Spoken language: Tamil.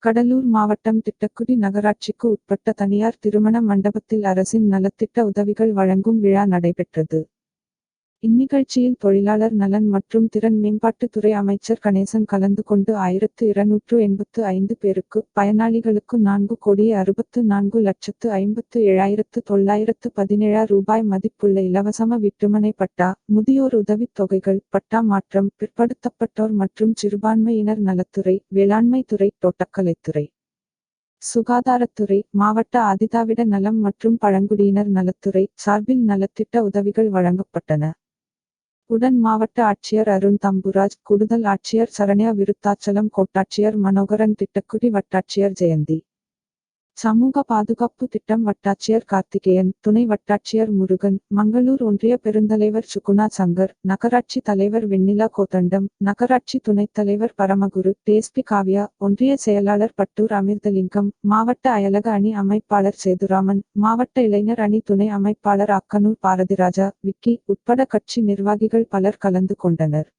கடலூர் மாவட்டம் திட்டக்குடி நகராட்சிக்கு உட்பட்ட தனியார் திருமண மண்டபத்தில் அரசின் நலத்திட்ட உதவிகள் வழங்கும் விழா நடைபெற்றது. இந்நிகழ்ச்சியில் தொழிலாளர் நலன் மற்றும் திறன் மேம்பாட்டுத்துறை அமைச்சர் கணேசன் கலந்து கொண்டு 1285 பேருக்கு பயனாளிகளுக்கு 4,64,57,917 ரூபாய் மதிப்புள்ள இலவச வீட்டுமனை பட்டா, முதியோர் உதவித் தொகைகள், பட்டா மாற்றம், பிற்படுத்தப்பட்டோர் மற்றும் சிறுபான்மையினர் நலத்துறை, வேளாண்மை துறை, தோட்டக்கலைத்துறை, சுகாதாரத்துறை, மாவட்ட ஆதிதிராவிட நலம் மற்றும் பழங்குடியினர் நலத்துறை சார்பில் நலத்திட்ட உதவிகள் வழங்கப்பட்டன. உடன் மாவட்ட ஆட்சியர் அருண் தம்புராஜ், கூடுதல் ஆட்சியர் சரண்யா விருத்தாச்சலம், கோட்டாட்சியர் மனோகரன், திட்டக்குடி வட்டாட்சியர் ஜெயந்தி, சமூக பாதுகாப்பு திட்டம் வட்டாட்சியர் கார்த்திகேயன், துணை வட்டாட்சியர் முருகன், மங்களூர் ஒன்றிய பெருந்தலைவர் சுகுணா சங்கர், நகராட்சி தலைவர் வெண்ணிலா கோதண்டம், நகராட்சி துணைத் தலைவர் பரமகுரு, டிஎஸ்பி காவ்யா, ஒன்றிய செயலாளர் பட்டூர் அமிர்தலிங்கம், மாவட்ட அயலக அணி அமைப்பாளர் சேதுராமன், மாவட்ட இளைஞர் அணி துணை அமைப்பாளர் அக்கனூர் பாரதிராஜா, விக்கி உட்பட கட்சி நிர்வாகிகள் பலர் கலந்து கொண்டனர்.